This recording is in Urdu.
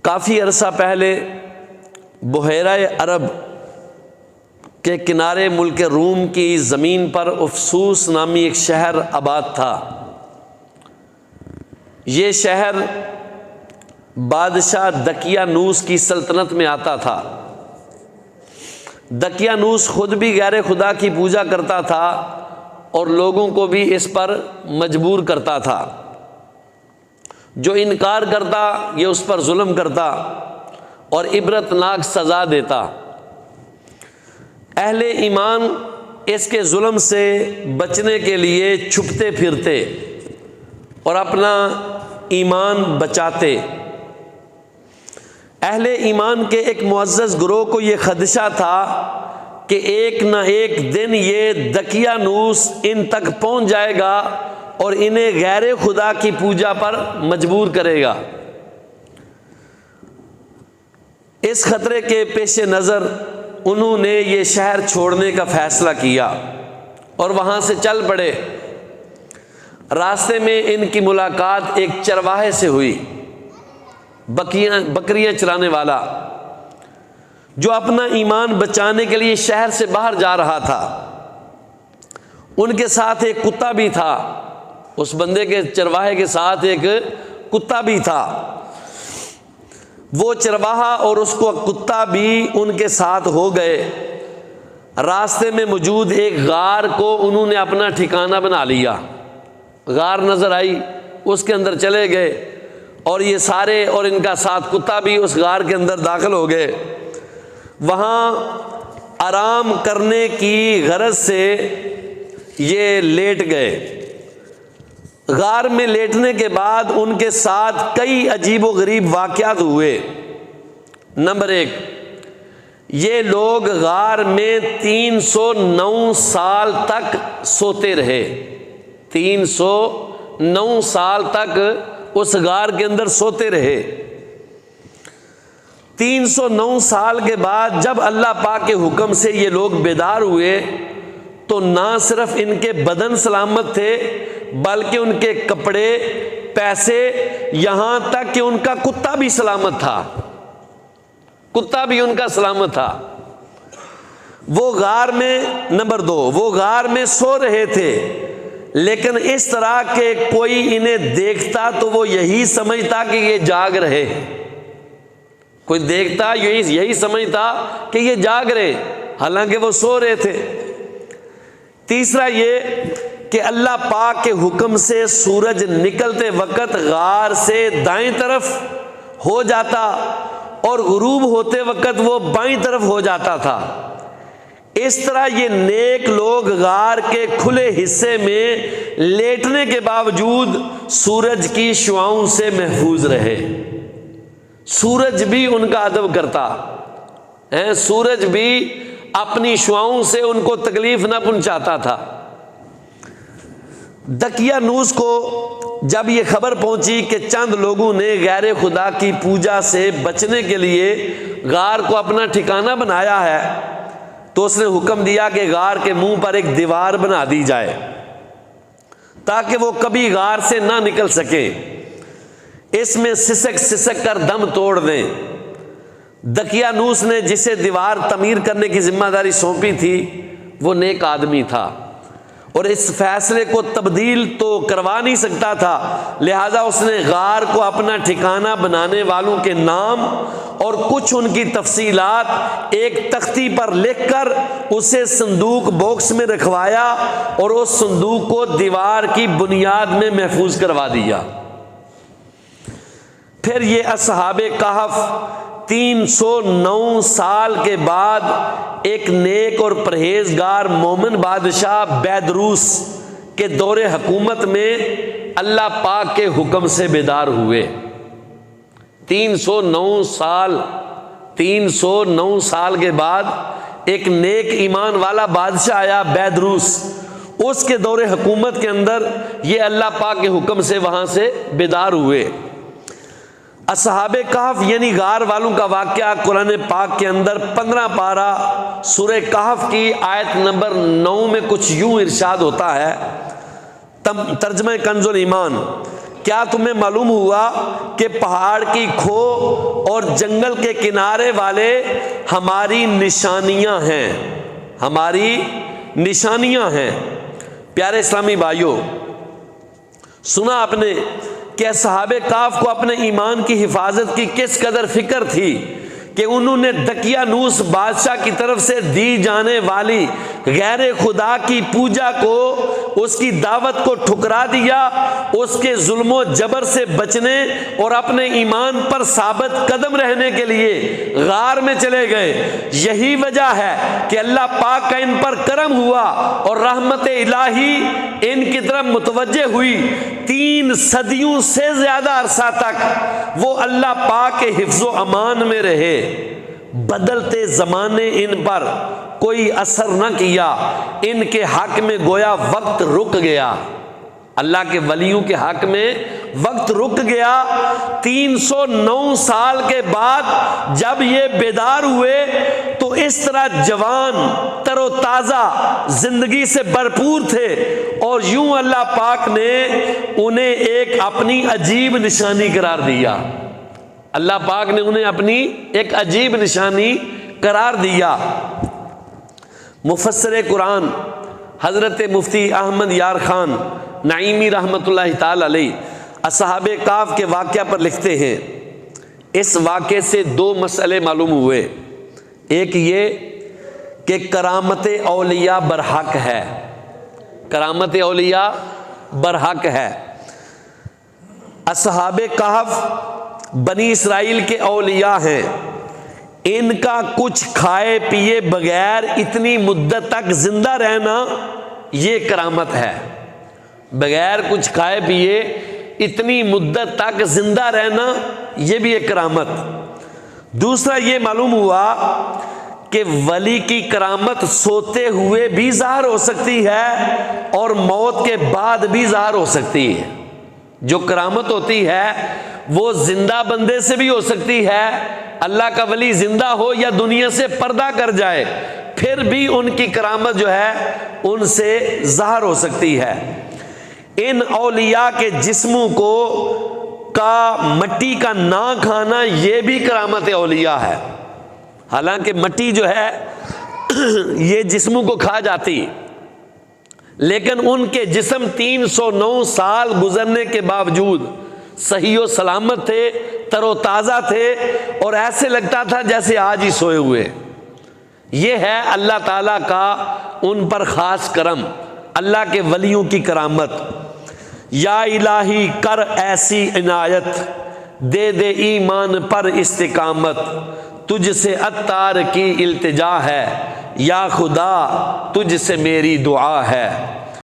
کافی عرصہ پہلے بحیرہ عرب کے کنارے ملک روم کی زمین پر افسوس نامی ایک شہر آباد تھا۔ یہ شہر بادشاہ دقیانوس کی سلطنت میں آتا تھا۔ دقیانوس خود بھی غیر خدا کی پوجا کرتا تھا اور لوگوں کو بھی اس پر مجبور کرتا تھا۔ جو انکار کرتا یہ اس پر ظلم کرتا اور عبرتناک سزا دیتا۔ اہل ایمان اس کے ظلم سے بچنے کے لیے چھپتے پھرتے اور اپنا ایمان بچاتے۔ اہل ایمان کے ایک معزز گروہ کو یہ خدشہ تھا کہ ایک نہ ایک دن یہ دقیانوس ان تک پہنچ جائے گا اور انہیں غیر خدا کی پوجا پر مجبور کرے گا۔ اس خطرے کے پیش نظر انہوں نے یہ شہر چھوڑنے کا فیصلہ کیا اور وہاں سے چل پڑے۔ راستے میں ان کی ملاقات ایک چرواہے سے ہوئی، بکریاں چرانے والا، جو اپنا ایمان بچانے کے لیے شہر سے باہر جا رہا تھا۔ ان کے ساتھ ایک کتا بھی تھا، اس بندے کے چرواہے کے ساتھ ایک کتا بھی تھا۔ وہ چرواہا اور اس کو کتا بھی ان کے ساتھ ہو گئے۔ راستے میں موجود ایک غار کو انہوں نے اپنا ٹھکانہ بنا لیا۔ غار نظر آئی، اس کے اندر چلے گئے اور یہ سارے اور ان کا ساتھ کتا بھی اس غار کے اندر داخل ہو گئے۔ وہاں آرام کرنے کی غرض سے یہ لیٹ گئے۔ غار میں لیٹنے کے بعد ان کے ساتھ کئی عجیب و غریب واقعات ہوئے۔ نمبر 1، یہ لوگ غار میں 309 سال تک سوتے رہے۔ 309 سال تک اس غار کے اندر سوتے رہے۔ 309 سال کے بعد جب اللہ پاک کے حکم سے یہ لوگ بیدار ہوئے تو نہ صرف ان کے بدن سلامت تھے بلکہ ان کے کپڑے، پیسے، یہاں تک کہ ان کا کتا بھی سلامت تھا۔ کتا بھی ان کا سلامت تھا۔ وہ غار میں نمبر 2، وہ غار میں سو رہے تھے، لیکن اس طرح کہ کوئی انہیں دیکھتا تو وہ یہی سمجھتا کہ یہ جاگ رہے۔ کوئی دیکھتا یہی سمجھتا کہ یہ جاگ رہے، حالانکہ وہ سو رہے تھے۔ تیسرا یہ کہ اللہ پاک کے حکم سے سورج نکلتے وقت غار سے دائیں طرف ہو جاتا اور غروب ہوتے وقت وہ بائیں طرف ہو جاتا تھا۔ اس طرح یہ نیک لوگ غار کے کھلے حصے میں لیٹنے کے باوجود سورج کی شعاؤں سے محفوظ رہے۔ سورج بھی ان کا ادب کرتا ہے، سورج بھی اپنی شعاؤں سے ان کو تکلیف نہ پہنچاتا تھا۔ دقیانوس کو جب یہ خبر پہنچی کہ چند لوگوں نے غیر خدا کی پوجا سے بچنے کے لیے غار کو اپنا ٹھکانہ بنایا ہے تو اس نے حکم دیا کہ غار کے منہ پر ایک دیوار بنا دی جائے تاکہ وہ کبھی غار سے نہ نکل سکیں، اس میں سسک کر دم توڑ دیں۔ دقیانوس نے جسے دیوار تعمیر کرنے کی ذمہ داری سونپی تھی وہ نیک آدمی تھا اور اس فیصلے کو تبدیل تو کروا نہیں سکتا تھا، لہذا اس نے غار کو اپنا ٹھکانہ بنانے والوں کے نام اور کچھ ان کی تفصیلات ایک تختی پر لکھ کر اسے صندوق باکس میں رکھوایا اور اس صندوق کو دیوار کی بنیاد میں محفوظ کروا دیا۔ پھر یہ اصحاب کہف 309 سال کے بعد ایک نیک اور پرہیزگار مومن بادشاہ بیدروس کے دور حکومت میں اللہ پاک کے حکم سے بیدار ہوئے۔ 309 سال کے بعد ایک نیک ایمان والا بادشاہ آیا بیدروس، اس کے دور حکومت کے اندر یہ اللہ پاک کے حکم سے وہاں سے بیدار ہوئے۔ اصحاب کہف یعنی غار والوں کا واقعہ قرآن پاک کے اندر 15 پارہ سورہ کہف کی آیت نمبر 9 میں کچھ یوں ارشاد ہوتا ہے، ترجمہ کنز الایمان: کیا تمہیں معلوم ہوا کہ پہاڑ کی کھو اور جنگل کے کنارے والے ہماری نشانیاں ہیں، ہماری نشانیاں ہیں۔ پیارے اسلامی بھائیوں، سنا آپ نے کہ اصحاب کہف کو اپنے ایمان کی حفاظت کی کس قدر فکر تھی کہ انہوں نے دقیانوس بادشاہ کی طرف سے دی جانے والی غیر خدا کی پوجا کو، اس کی دعوت کو ٹھکرا دیا، اس کے ظلم و جبر سے بچنے اور اپنے ایمان پر ثابت قدم رہنے کے لیے غار میں چلے گئے۔ یہی وجہ ہے کہ اللہ پاک کا ان پر کرم ہوا اور رحمت الہی ان کی طرف متوجہ ہوئی۔ 3 صدیوں سے زیادہ عرصہ تک وہ اللہ پاک کے حفظ و امان میں رہے، بدلتے زمانے ان پر کوئی اثر نہ کیا، ان کے حق میں گویا وقت رک گیا، اللہ کے ولیوں کے حق میں وقت رک گیا۔ 309 سال کے بعد جب یہ بیدار ہوئے تو اس طرح جوان، تر و تازہ، زندگی سے بھرپور تھے، اور یوں اللہ پاک نے انہیں ایک اپنی عجیب نشانی قرار دیا، اللہ پاک نے انہیں اپنی ایک عجیب نشانی قرار دیا۔ مفسر قرآن حضرت مفتی احمد یار خان نعیمی رحمۃ اللہ تعالی علیہ اصحاب کہف کے واقعہ پر لکھتے ہیں، اس واقعے سے 2 مسئلے معلوم ہوئے۔ ایک یہ کہ کرامت اولیاء برحق ہے، کرامت اولیاء برحق ہے۔ اصحاب کہف بنی اسرائیل کے اولیاء ہیں، ان کا کچھ کھائے پیے بغیر اتنی مدت تک زندہ رہنا یہ کرامت ہے، بغیر کچھ کھائے پیے اتنی مدت تک زندہ رہنا یہ بھی ایک کرامت۔ دوسرا یہ معلوم ہوا کہ ولی کی کرامت سوتے ہوئے بھی ظاہر ہو سکتی ہے اور موت کے بعد بھی ظاہر ہو سکتی ہے۔ جو کرامت ہوتی ہے وہ زندہ بندے سے بھی ہو سکتی ہے، اللہ کا ولی زندہ ہو یا دنیا سے پردہ کر جائے پھر بھی ان کی کرامت جو ہے ان سے ظاہر ہو سکتی ہے۔ ان اولیاء کے جسموں کو مٹی کا نہ کھانا یہ بھی کرامت اولیاء ہے، حالانکہ مٹی جو ہے یہ جسموں کو کھا جاتی، لیکن ان کے جسم 309 سال گزرنے کے باوجود صحیح و سلامت تھے، تر و تازہ تھے، اور ایسے لگتا تھا جیسے آج ہی سوئے ہوئے۔ یہ ہے اللہ تعالیٰ کا ان پر خاص کرم، اللہ کے ولیوں کی کرامت۔ یا الہی کر ایسی عنایت، دے دے ایمان پر استقامت، تجھ سے عطار کی التجا ہے، یا خدا تجھ سے میری دعا ہے۔